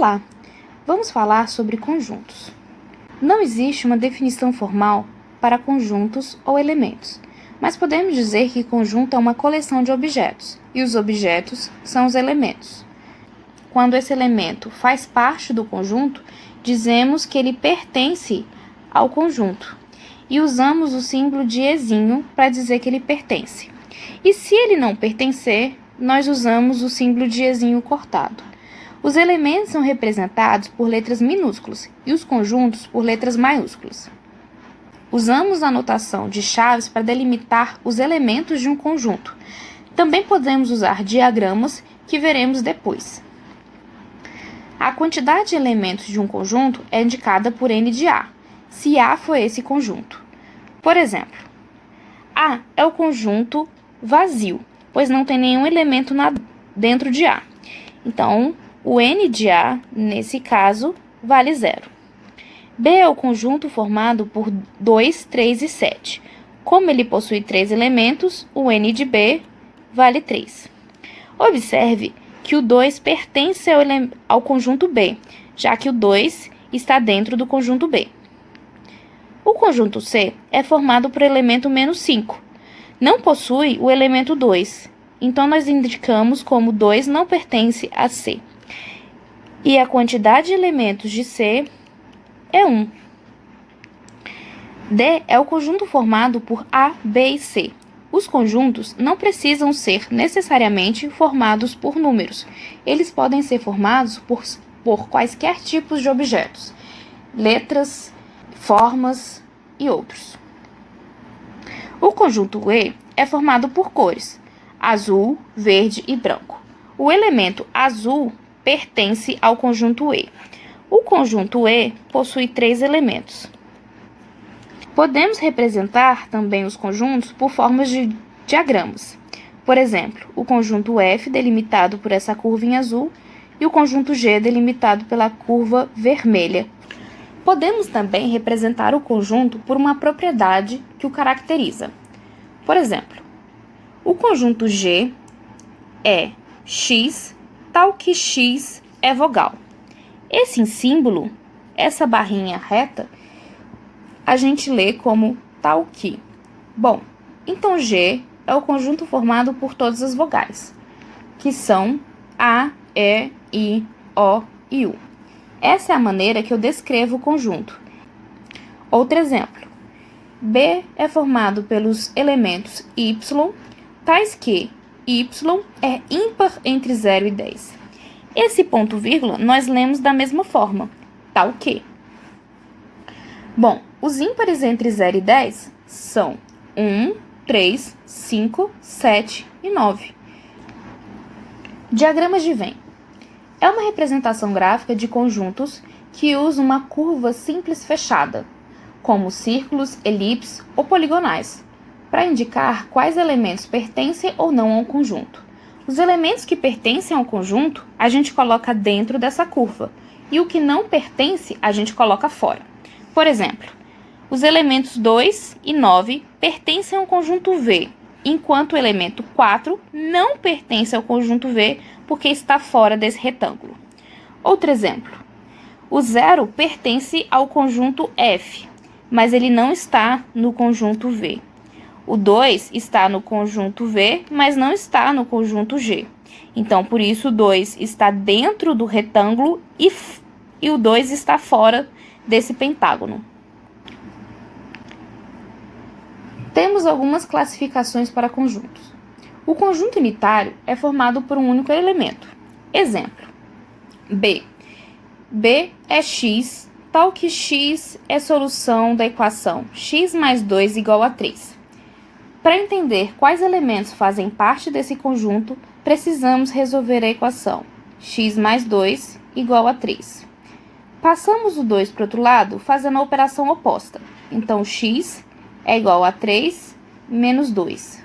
Olá! Vamos falar sobre conjuntos. Não existe uma definição formal para conjuntos ou elementos, mas podemos dizer que conjunto é uma coleção de objetos, e os objetos são os elementos. Quando esse elemento faz parte do conjunto, dizemos que ele pertence ao conjunto, e usamos o símbolo de ezinho para dizer que ele pertence. E se ele não pertencer, nós usamos o símbolo de ezinho cortado. Os elementos são representados por letras minúsculas e os conjuntos por letras maiúsculas. Usamos a notação de chaves para delimitar os elementos de um conjunto. Também podemos usar diagramas, que veremos depois. A quantidade de elementos de um conjunto é indicada por n de A, se A for esse conjunto. Por exemplo, A é o conjunto vazio, pois não tem nenhum elemento dentro de A. Então, o n de A, nesse caso, vale 0. B é o conjunto formado por 2, 3 e 7. Como ele possui 3 elementos, o n de B vale 3. Observe que o 2 pertence ao conjunto B, já que o 2 está dentro do conjunto B. O conjunto C é formado por elemento menos 5. Não possui o elemento 2, então nós indicamos como 2 não pertence a C. E a quantidade de elementos de C é 1. D é o conjunto formado por A, B e C. Os conjuntos não precisam ser necessariamente formados por números. Eles podem ser formados por quaisquer tipos de objetos, letras, formas e outros. O conjunto E é formado por cores, azul, verde e branco. O elemento azul pertence ao conjunto E. O conjunto E possui 3 elementos. Podemos representar também os conjuntos por formas de diagramas. Por exemplo, o conjunto F delimitado por essa curva em azul e o conjunto G delimitado pela curva vermelha. Podemos também representar o conjunto por uma propriedade que o caracteriza. Por exemplo, o conjunto G é X, tal que X é vogal. Esse símbolo, essa barrinha reta, a gente lê como tal que. Bom, então G é o conjunto formado por todas as vogais, que são A, E, I, O e U. Essa é a maneira que eu descrevo o conjunto. Outro exemplo. B é formado pelos elementos Y, tais que Y é ímpar entre 0 e 10. Esse ponto vírgula nós lemos da mesma forma, tal que. Bom, os ímpares entre 0 e 10 são 1, 3, 5, 7 e 9. Diagramas de Venn. É uma representação gráfica de conjuntos que usa uma curva simples fechada, como círculos, elipses ou poligonais, para indicar quais elementos pertencem ou não ao conjunto. Os elementos que pertencem ao conjunto, a gente coloca dentro dessa curva, e o que não pertence, a gente coloca fora. Por exemplo, os elementos 2 e 9 pertencem ao conjunto V, enquanto o elemento 4 não pertence ao conjunto V porque está fora desse retângulo. Outro exemplo, o 0 pertence ao conjunto F, mas ele não está no conjunto V. O 2 está no conjunto V, mas não está no conjunto G. Então, por isso, o 2 está dentro do retângulo e o 2 está fora desse pentágono. Temos algumas classificações para conjuntos. O conjunto unitário é formado por um único elemento. Exemplo, B. B é X, tal que X é solução da equação x mais 2 igual a 3. Para entender quais elementos fazem parte desse conjunto, precisamos resolver a equação x mais 2 igual a 3. Passamos o 2 para o outro lado fazendo a operação oposta. Então, x é igual a 3 menos 2.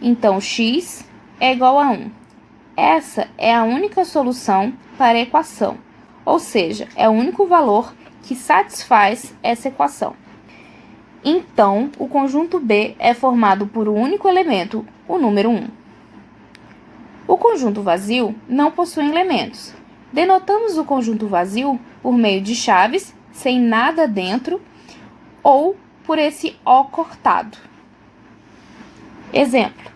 Então, x é igual a 1. Essa é a única solução para a equação, ou seja, é o único valor que satisfaz essa equação. Então, o conjunto B é formado por um único elemento, o número 1. O conjunto vazio não possui elementos, Denotamos o conjunto vazio por meio de chaves, sem nada dentro, ou por esse O cortado. Exemplo: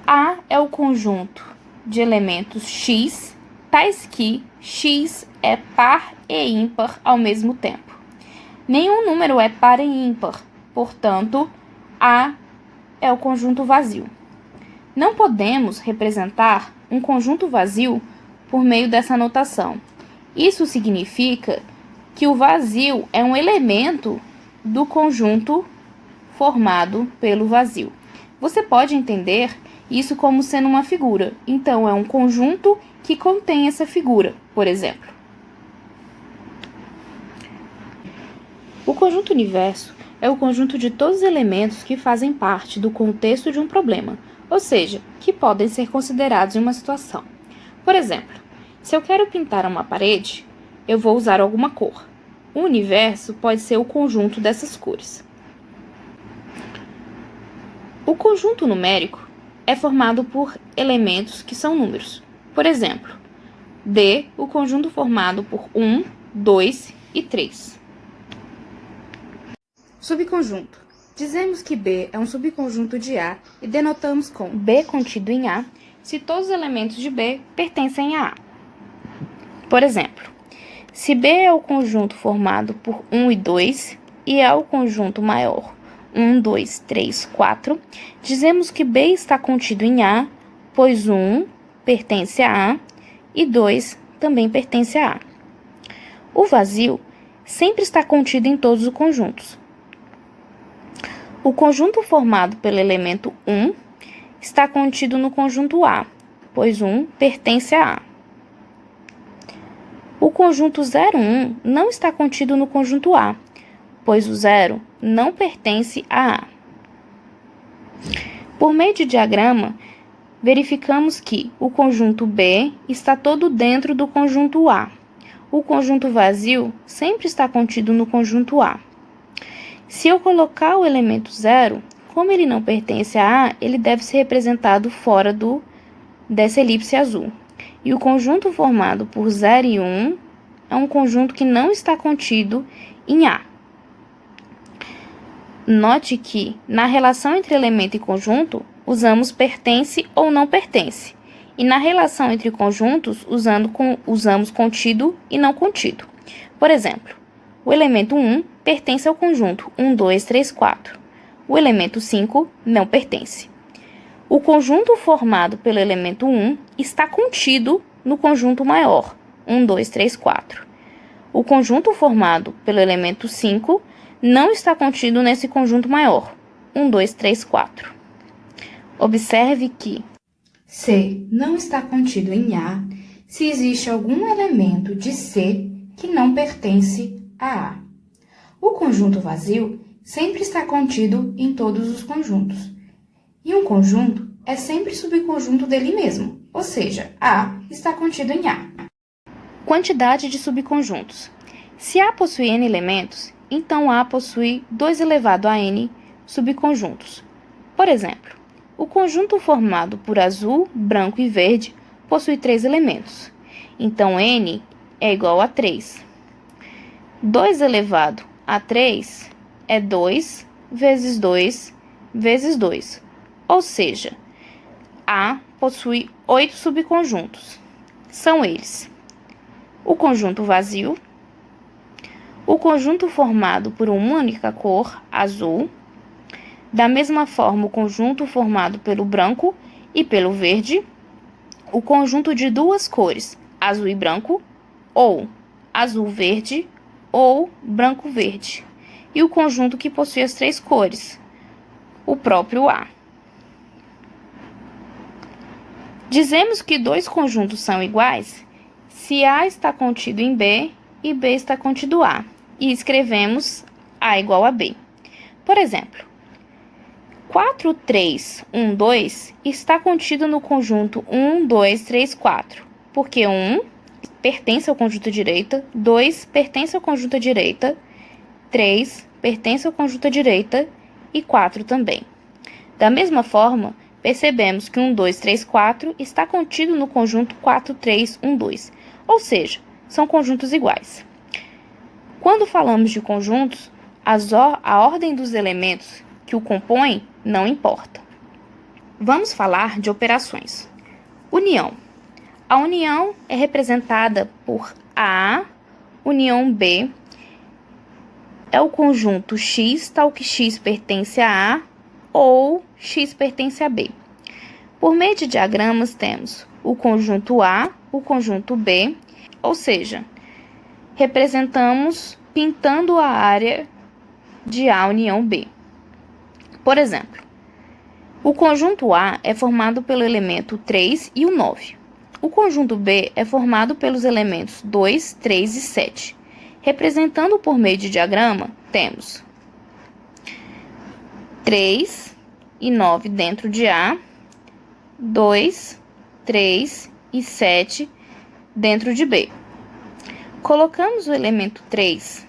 A é o conjunto de elementos X, tais que X é par e ímpar ao mesmo tempo. Nenhum número é par e ímpar, portanto, A é o conjunto vazio. Não podemos representar um conjunto vazio por meio dessa notação. Isso significa que o vazio é um elemento do conjunto formado pelo vazio. Você pode entender isso como sendo uma figura. Então, é um conjunto que contém essa figura, por exemplo. O conjunto universo é o conjunto de todos os elementos que fazem parte do contexto de um problema, ou seja, que podem ser considerados em uma situação. Por exemplo, se eu quero pintar uma parede, eu vou usar alguma cor. O universo pode ser o conjunto dessas cores. O conjunto numérico é formado por elementos que são números. Por exemplo, D, o conjunto formado por 1, 2 e 3. Subconjunto. Dizemos que B é um subconjunto de A e denotamos com B contido em A se todos os elementos de B pertencem a A. Por exemplo, se B é o conjunto formado por 1 e 2 e A o conjunto maior 1, 2, 3, 4, dizemos que B está contido em A, pois 1 pertence a A e 2 também pertence a A. O vazio sempre está contido em todos os conjuntos. O conjunto formado pelo elemento 1 está contido no conjunto A, pois 1 pertence a A. O conjunto 0, 1 não está contido no conjunto A, pois o 0 não pertence a A. Por meio de diagrama, verificamos que o conjunto B está todo dentro do conjunto A. O conjunto vazio sempre está contido no conjunto A. Se eu colocar o elemento 0, como ele não pertence a A, ele deve ser representado fora dessa elipse azul. E o conjunto formado por 0 e 1 é um conjunto que não está contido em A. Note que, na relação entre elemento e conjunto, usamos pertence ou não pertence. E na relação entre conjuntos, usamos contido e não contido. Por exemplo, o elemento 1 pertence ao conjunto 1, 2, 3, 4. O elemento 5 não pertence. O conjunto formado pelo elemento 1 está contido no conjunto maior 1, 2, 3, 4. O conjunto formado pelo elemento 5 não está contido nesse conjunto maior 1, 2, 3, 4. Observe que C não está contido em A se existe algum elemento de C que não pertence a A. O conjunto vazio sempre está contido em todos os conjuntos. E um conjunto é sempre subconjunto dele mesmo, ou seja, A está contido em A. Quantidade de subconjuntos. Se A possui n elementos, então A possui 2 elevado a n subconjuntos. Por exemplo, o conjunto formado por azul, branco e verde possui 3 elementos. Então, n é igual a 3. 2 elevado a 3 é 2 vezes 2 vezes 2. Ou seja, A possui 8 subconjuntos. São eles: o conjunto vazio, o conjunto formado por uma única cor, azul, da mesma forma o conjunto formado pelo branco e pelo verde, o conjunto de duas cores, azul e branco, ou azul-verde, ou branco-verde, e o conjunto que possui as 3 cores, o próprio A. Dizemos que 2 conjuntos são iguais se A está contido em B e B está contido em A, e escrevemos A igual a B. Por exemplo, 4, 3, 1, 2 está contido no conjunto 1, 2, 3, 4, porque 1 pertence ao conjunto direita, 2 pertence ao conjunto direita, 3 pertence ao conjunto direita e 4 também. Da mesma forma, percebemos que 1, 2, 3, 4 está contido no conjunto 4, 3, 1, 2, ou seja, são conjuntos iguais. Quando falamos de conjuntos, a ordem dos elementos que o compõem não importa. Vamos falar de operações. União. A união é representada por A, união B, é o conjunto X, tal que X pertence a A ou X pertence a B. Por meio de diagramas, temos o conjunto A, o conjunto B, ou seja, representamos pintando a área de A união B. Por exemplo, o conjunto A é formado pelo elemento 3 e o 9. O conjunto B é formado pelos elementos 2, 3 e 7. Representando por meio de diagrama, temos 3 e 9 dentro de A, 2, 3 e 7 dentro de B. Colocamos o elemento 3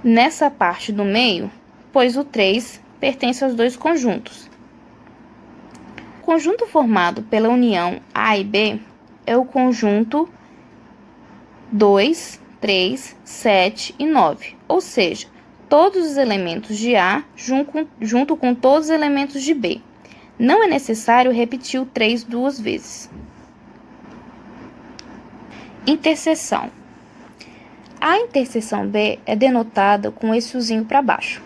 nessa parte do meio, pois o 3 pertence aos dois conjuntos. O conjunto formado pela união A e B é o conjunto 2, 3, 7 e 9, ou seja, todos os elementos de A junto com todos os elementos de B. Não é necessário repetir o 3 duas vezes. Interseção. A interseção B é denotada com esse fiozinho para baixo.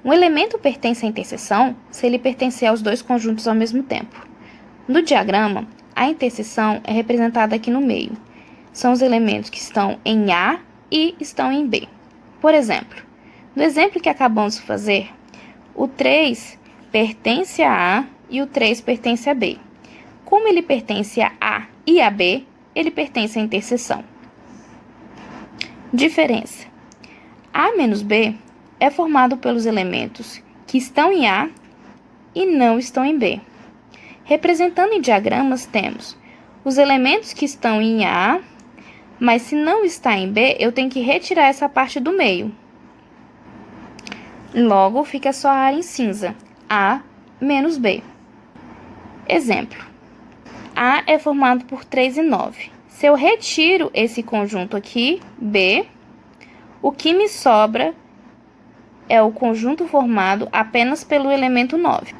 Um elemento pertence à interseção se ele pertencer aos dois conjuntos ao mesmo tempo. No diagrama, a interseção é representada aqui no meio. São os elementos que estão em A e estão em B. Por exemplo, no exemplo que acabamos de fazer, o 3 pertence a A e o 3 pertence a B. Como ele pertence a A e a B, ele pertence à interseção. Diferença. A menos B é formado pelos elementos que estão em A e não estão em B. Representando em diagramas, temos os elementos que estão em A, mas se não está em B, eu tenho que retirar essa parte do meio. Logo, fica só a área em cinza, A menos B. Exemplo. A é formado por 3 e 9. Se eu retiro esse conjunto aqui, B, o que me sobra é o conjunto formado apenas pelo elemento 9.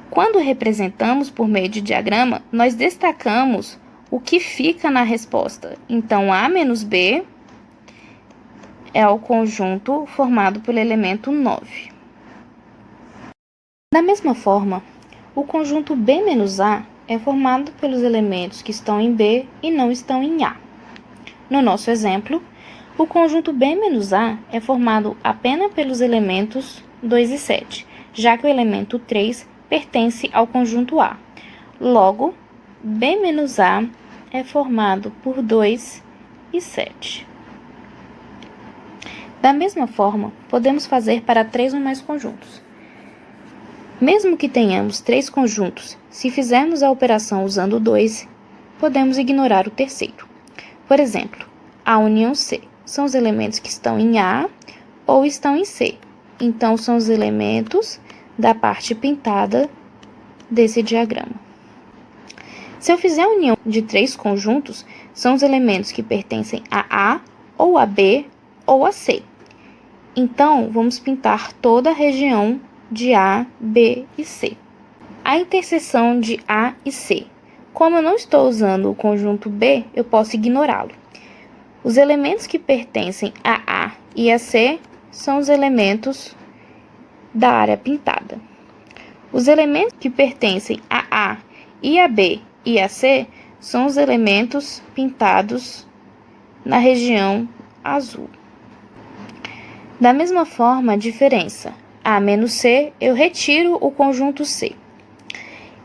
Quando representamos por meio de diagrama, nós destacamos o que fica na resposta. Então, A menos B é o conjunto formado pelo elemento 9. Da mesma forma, o conjunto B menos A é formado pelos elementos que estão em B e não estão em A. No nosso exemplo, o conjunto B menos A é formado apenas pelos elementos 2 e 7, já que o elemento 3 pertence ao conjunto A. Logo, B menos A é formado por 2 e 7. Da mesma forma, podemos fazer para 3 ou mais conjuntos. Mesmo que tenhamos 3 conjuntos, se fizermos a operação usando 2, podemos ignorar o terceiro. Por exemplo, A união C são os elementos que estão em A ou estão em C. Então, são os elementos da parte pintada desse diagrama. Se eu fizer a união de 3 conjuntos, são os elementos que pertencem a A, ou a B, ou a C. Então, vamos pintar toda a região de A, B e C. A interseção de A e C. Como eu não estou usando o conjunto B, eu posso ignorá-lo. Os elementos que pertencem a A e a C são os elementos da área pintada. Os elementos que pertencem a A e a B e a C são os elementos pintados na região azul. Da mesma forma, a diferença A menos C, eu retiro o conjunto C.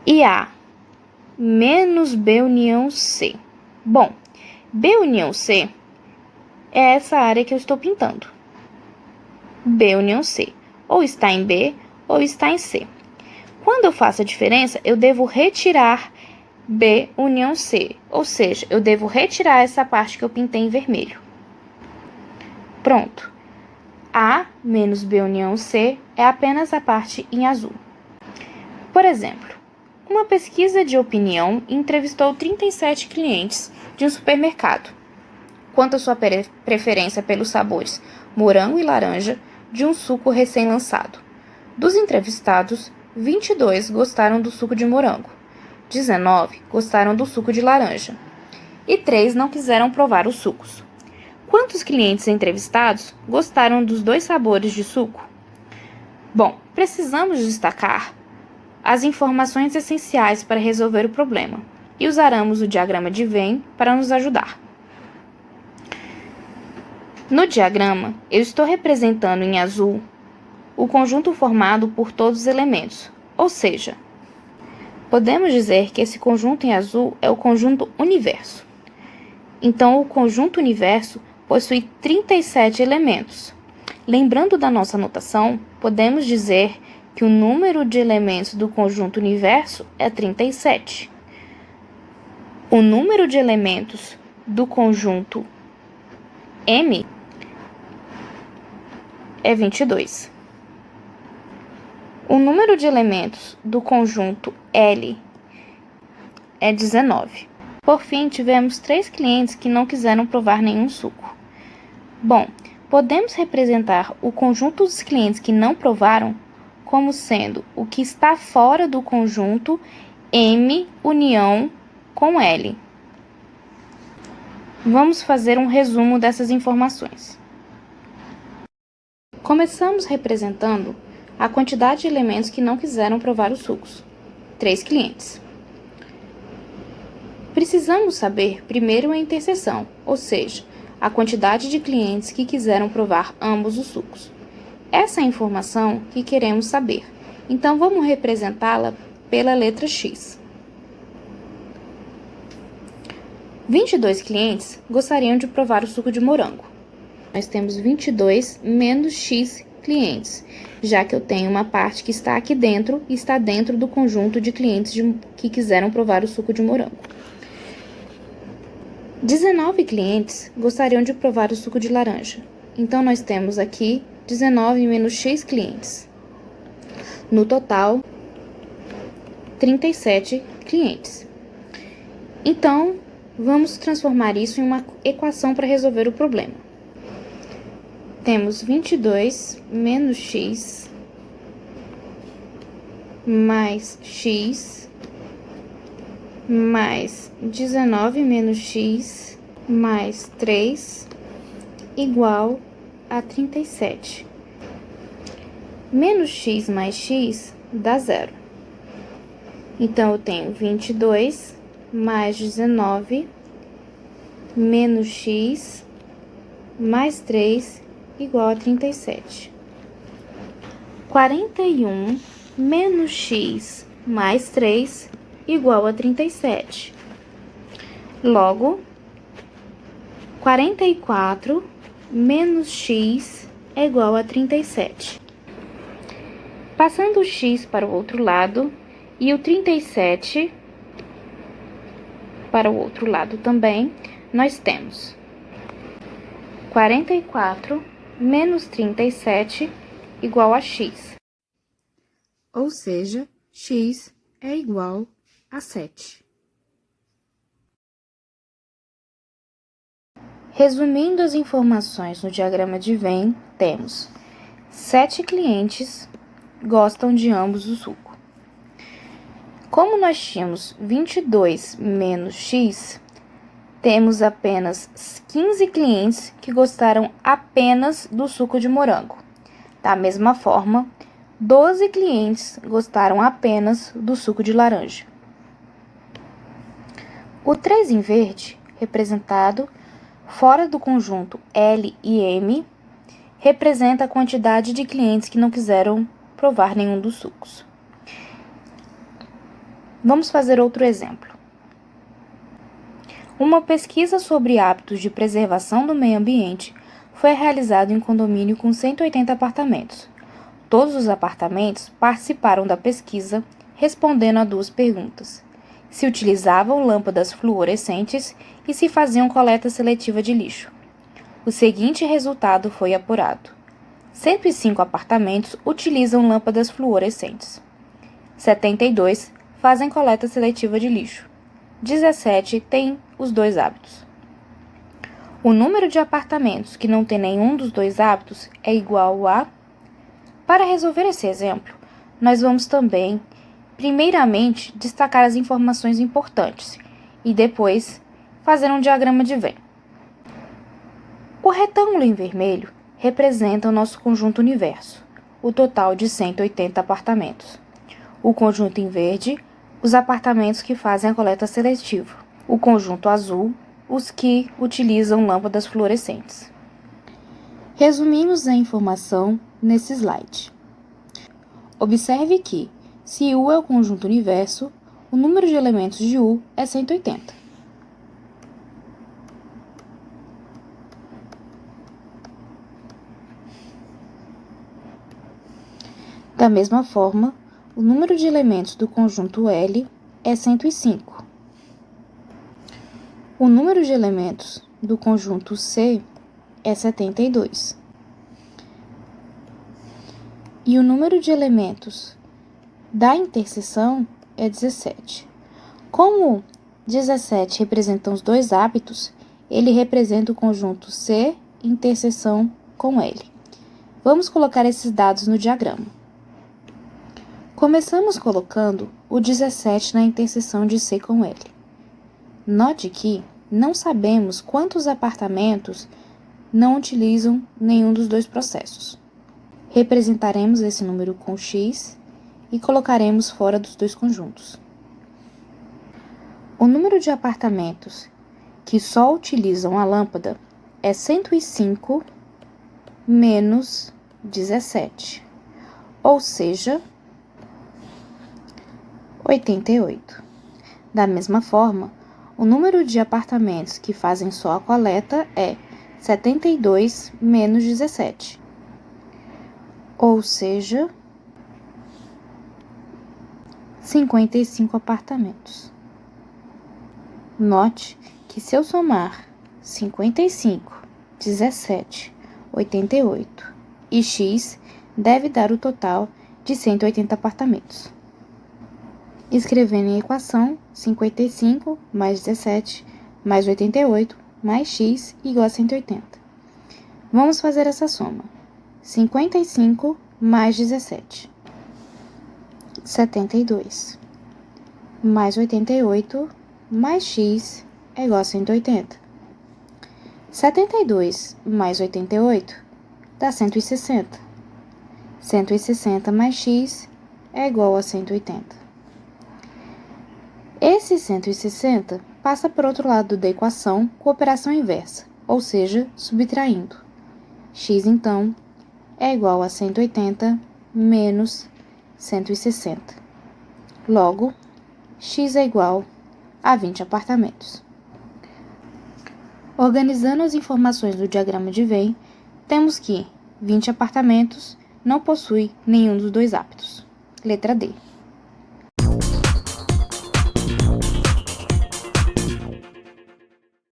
E A menos B união C. Bom, B união C é essa área que eu estou pintando. B união C. Ou está em B, ou está em C. Quando eu faço a diferença, eu devo retirar B união C. Ou seja, eu devo retirar essa parte que eu pintei em vermelho. Pronto. A menos B união C é apenas a parte em azul. Por exemplo, uma pesquisa de opinião entrevistou 37 clientes de um supermercado. quanto à sua preferência pelos sabores morango e laranja de um suco recém-lançado. Dos entrevistados, 22 gostaram do suco de morango, 19 gostaram do suco de laranja e 3 não quiseram provar os sucos. Quantos clientes entrevistados gostaram dos dois sabores de suco? Bom, precisamos destacar as informações essenciais para resolver o problema e usaremos o diagrama de Venn para nos ajudar. No diagrama, eu estou representando em azul o conjunto formado por todos os elementos, ou seja, podemos dizer que esse conjunto em azul é o conjunto universo. Então, o conjunto universo possui 37 elementos. Lembrando da nossa notação, podemos dizer que o número de elementos do conjunto universo é 37. O número de elementos do conjunto M é 22. O número de elementos do conjunto L é 19. Por fim, tivemos 3 clientes que não quiseram provar nenhum suco. Bom, podemos representar o conjunto dos clientes que não provaram como sendo o que está fora do conjunto M união com L. Vamos fazer um resumo dessas informações. Começamos representando a quantidade de elementos que não quiseram provar os sucos. 3 clientes. Precisamos saber primeiro a interseção, ou seja, a quantidade de clientes que quiseram provar ambos os sucos. Essa é a informação que queremos saber, então vamos representá-la pela letra X. 22 clientes gostariam de provar o suco de morango. Nós temos 22 menos X clientes, já que eu tenho uma parte que está aqui dentro e está dentro do conjunto de clientes que quiseram provar o suco de morango. 19 clientes gostariam de provar o suco de laranja. Então, nós temos aqui 19 menos X clientes. No total, 37 clientes. Então, vamos transformar isso em uma equação para resolver o problema. Temos 22 menos X mais X mais 19 menos X mais 3 igual a 37. Menos X mais X dá 0. Então, eu tenho 22 mais 19 menos X mais 3 igual a 37. 41 menos X mais 3 igual a 37. Logo, 44 menos X é igual a 37. Passando o X para o outro lado e o 37 para o outro lado também, nós temos 44 menos 37 igual a X. Ou seja, X é igual a 7. Resumindo as informações no diagrama de Venn, temos 7 clientes gostam de ambos o suco. Como nós tínhamos 22 menos X, temos apenas 15 clientes que gostaram apenas do suco de morango. Da mesma forma, 12 clientes gostaram apenas do suco de laranja. O 3 em verde, representado fora do conjunto L e M, representa a quantidade de clientes que não quiseram provar nenhum dos sucos. Vamos fazer outro exemplo. Uma pesquisa sobre hábitos de preservação do meio ambiente foi realizada em um condomínio com 180 apartamentos. Todos os apartamentos participaram da pesquisa, respondendo a 2 perguntas: se utilizavam lâmpadas fluorescentes e se faziam coleta seletiva de lixo. O seguinte resultado foi apurado: 105 apartamentos utilizam lâmpadas fluorescentes. 72 fazem coleta seletiva de lixo. 17 têm os 2 hábitos. O número de apartamentos que não tem nenhum dos dois hábitos é igual a... Para resolver esse exemplo, nós vamos também, primeiramente, destacar as informações importantes e depois fazer um diagrama de Venn. O retângulo em vermelho representa o nosso conjunto universo, o total de 180 apartamentos. O conjunto em verde, os apartamentos que fazem a coleta seletiva. O conjunto azul, os que utilizam lâmpadas fluorescentes. Resumimos a informação nesse slide. Observe que, se U é o conjunto universo, o número de elementos de U é 180. Da mesma forma, o número de elementos do conjunto L é 105. O número de elementos do conjunto C é 72. E o número de elementos da interseção é 17. Como 17 representa os dois hábitos, ele representa o conjunto C interseção com L. Vamos colocar esses dados no diagrama. Começamos colocando o 17 na interseção de C com L. Note que não sabemos quantos apartamentos não utilizam nenhum dos dois processos. Representaremos esse número com x e colocaremos fora dos dois conjuntos. O número de apartamentos que só utilizam a lâmpada é 105 menos 17, ou seja, 88. Da mesma forma, o número de apartamentos que fazem só a coleta é 72 menos 17, ou seja, 55 apartamentos. Note que se eu somar 55, 17, 88 e x, deve dar o total de 180 apartamentos. Escrevendo em equação, 55 mais 17 mais 88 mais x igual a 180. Vamos fazer essa soma. 55 mais 17, 72, mais 88 mais x é igual a 180. 72 mais 88 dá 160. 160 mais x é igual a 180. Esse 160 passa para o outro lado da equação com operação inversa, ou seja, subtraindo. X, então, é igual a 180 menos 160. Logo, x é igual a 20 apartamentos. Organizando as informações do diagrama de Venn, temos que 20 apartamentos não possuem nenhum dos dois hábitos. Letra D.